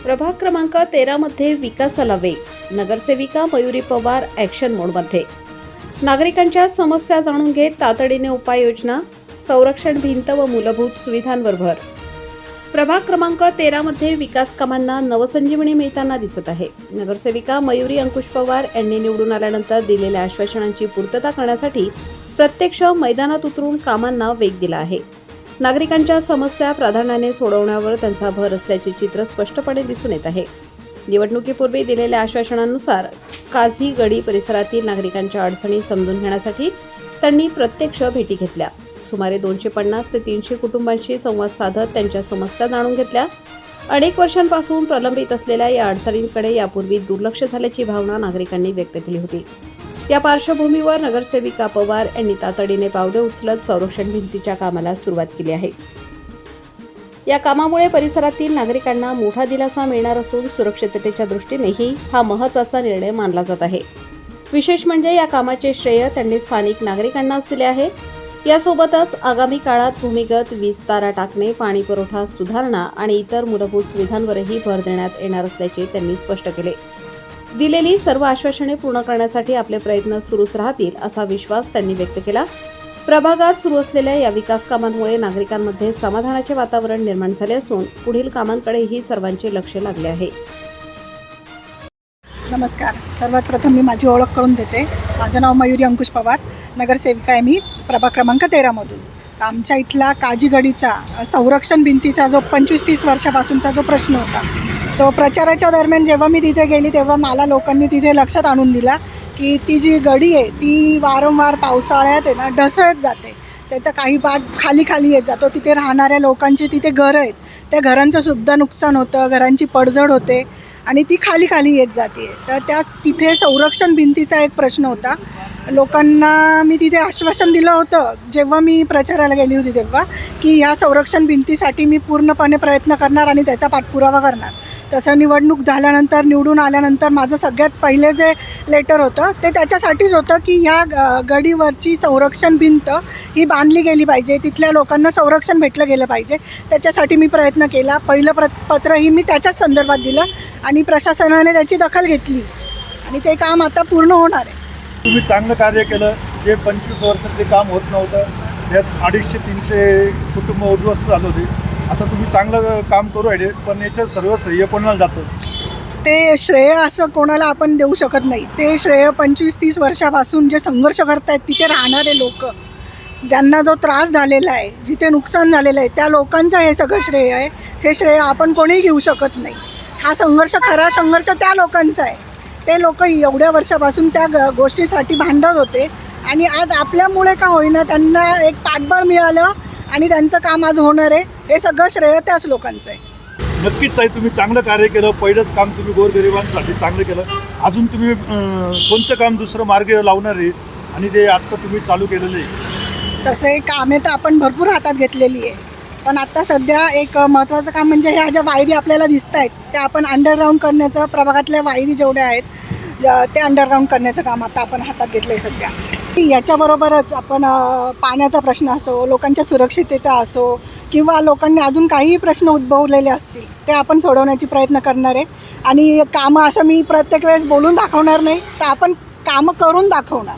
प्रभाग क्रमांक 13 मध्ये विकासाला वेग. नगरसेविका मयुरी पवार ॲक्शन मोडमध्ये. नागरिकांच्या समस्या जाणून घेत तातडीने उपाययोजना. संरक्षण भिंत व मूलभूत सुविधांवर भर. प्रभाग क्रमांक 13 मध्ये विकास कामांना नवसंजीवनी मिळताना दिसत आहे. नगरसेविका मयुरी अंकुश पवार यांनी निवडून आल्यानंतर दिलेल्या आश्वासनांची पूर्तता करण्यासाठी प्रत्यक्ष मैदानात उतरून कामांना वेग दिला आहे. नागरिकांच्या समस्या प्राधान्याने सोडवण्यावर त्यांचा भर असल्याचे चित्र स्पष्टपणे दिसून येत आहे. निवडणुकीपूर्वी दिलेल्या आश्वासनानुसार काझी गडी परिसरातील नागरिकांच्या अडचणी समजून घेण्यासाठी त्यांनी प्रत्यक्ष भेटी घेतल्या. सुमारे 250 ते 300 कुटुंबांशी संवाद साधत त्यांच्या समस्या जाणून घेतल्या. अनेक वर्षांपासून प्रलंबित असलेल्या या अडचणींकडे यापूर्वी दुर्लक्ष झाल्याची भावना नागरिकांनी व्यक्त केली होती. या पार्श्वभूमीवर नगरसेविका पवार यांनी तातडीने पावले उचलत संरक्षण भिंतीच्या कामाला सुरुवात केली आहे. या कामामुळे परिसरातील नागरिकांना मोठा दिलासा मिळणार असून सुरक्षिततेच्या दृष्टीनेही हा महत्त्वाचा निर्णय मानला जात आहे. विशेष म्हणजे या कामाचे श्रेय त्यांनी स्थानिक नागरिकांनाच दिले आहे. यासोबतच आगामी काळात भूमिगत वीज तारा टाकणे, पाणी पुरवठा सुधारणा आणि इतर मूलभूत सुविधांवरही भर देण्यात येणार असल्याचे त्यांनी स्पष्ट केले. दिलेली सर्व आश्वासने पूर्ण करण्यासाठी आपले प्रयत्न सुरूच राहतील असा विश्वास त्यांनी व्यक्त केला. प्रभागात सुरू असलेल्या या विकास कामांमुळे नागरिकांमध्ये समाधानाचे वातावरण निर्माण झाले असून पुढील कामांकडेही सर्वांचे लक्ष लागले आहे. नमस्कार. सर्वात प्रथम मी माझी ओळख करून देते. माझं नाव मयुरी अंकुश पवार, नगरसेविका आहे मी प्रभाग क्रमांक 13 मधून. आमच्या इथला काजीगडीचा संरक्षण भिंतीचा जो 25-30 वर्षापासूनचा जो प्रश्न होता, तो प्रचाराच्या दरम्यान जेव्हा मी तिथे गेली तेव्हा मला लोकांनी तिथे लक्षात आणून दिला की ती जी गडी आहे ती वारंवार पावसाळ्यात आहे ना ढसळत जाते. त्याचा काही भाग खाली येत जातो. तिथे राहणाऱ्या लोकांचे तिथे घरं आहेत, त्या घरांचं सुद्धा नुकसान होतं, घरांची पडझड होते आणि ती खाली येत जाते. तर तिथे संरक्षण भिंतीचा एक प्रश्न होता. लोकांना मी तिथे आश्वासन दिलं होतं जेव्हा मी प्रचाराला गेली होती तेव्हा, की ह्या संरक्षण भिंतीसाठी मी पूर्णपणे प्रयत्न करणार आणि त्याचा पाठपुरावा करणार. तसं निवडणूक झाल्यानंतर, निवडून आल्यानंतर माझं सगळ्यात पहिले जे लेटर होतं ते त्याच्यासाठीच होतं की ह्या गडीवरची संरक्षण भिंत ही बांधली गेली पाहिजे, तिथल्या लोकांना संरक्षण भेटलं गेलं पाहिजे. त्याच्यासाठी मी प्रयत्न केला. पहिलं पत्रही मी त्याच्याच संदर्भात दिलं आणि प्रशासनाने त्याची दखल घेतली आणि ते काम आता पूर्ण होणार आहे. तुम्ही चांगलं कार्य केलं. जे 25 वर्षात ते काम होत नव्हतं, त्यात 250-300 कुटुंब उद्ध्वस्त झाले होते. आता तुम्ही चांगलं काम करू राहिले, पण याचं सर्व श्रेय कोणाला जातं? ते श्रेय असं कोणाला आपण देऊ शकत नाही. ते श्रेय 25-30 वर्षापासून जे संघर्ष करत आहेत तिथे राहणारे लोक, ज्यांना जो त्रास झालेला आहे, जिथे नुकसान झालेलं आहे, त्या लोकांचं हे सगळं श्रेय आहे. हे श्रेय आपण कोणीही घेऊ शकत नाही. हा संघर्ष, खरा संघर्ष त्या लोकांचा आहे. ते लोक एवढ्या वर्षापासून त्या गोष्टीसाठी भांडत होते आणि आज आपल्यामुळे का होईना त्यांना एक पाठबळ मिळालं आणि त्यांचं काम आज होणार आहे. हे सगळं श्रेय त्याच लोकांचं आहे. नक्कीच ताई, तुम्ही चांगलं कार्य केलं. पहिलंच काम तुम्ही गोरगरिबांसाठी चांगलं केलं. अजून तुम्ही कोणतं काम दुसरं मार्ग लावणार आहे आणि ते आत्ता तुम्ही चालू केलेलं आहे? तसे कामे तर आपण भरपूर हातात घेतलेली आहे, पण आत्ता सध्या एक महत्त्वाचं काम म्हणजे ह्या ज्या वायरी आपल्याला दिसत आहेत त्या आपण अंडरग्राऊंड करण्याचं, प्रभागातल्या वायरी जेवढ्या आहेत ते अंडरग्राऊंड करण्याचं काम आता आपण हातात घेतलं आहे सध्या. याच्याबरोबरच आपण पाण्याचा प्रश्न असो, लोकांच्या सुरक्षिततेचा असो किंवा लोकांनी अजून काही प्रश्न उद्भवलेले असतील ते आपण सोडवण्याची प्रयत्न करणार आहे. आणि कामं असं मी प्रत्येक वेळेस बोलून दाखवणार नाही, तर आपण कामं करून दाखवणार.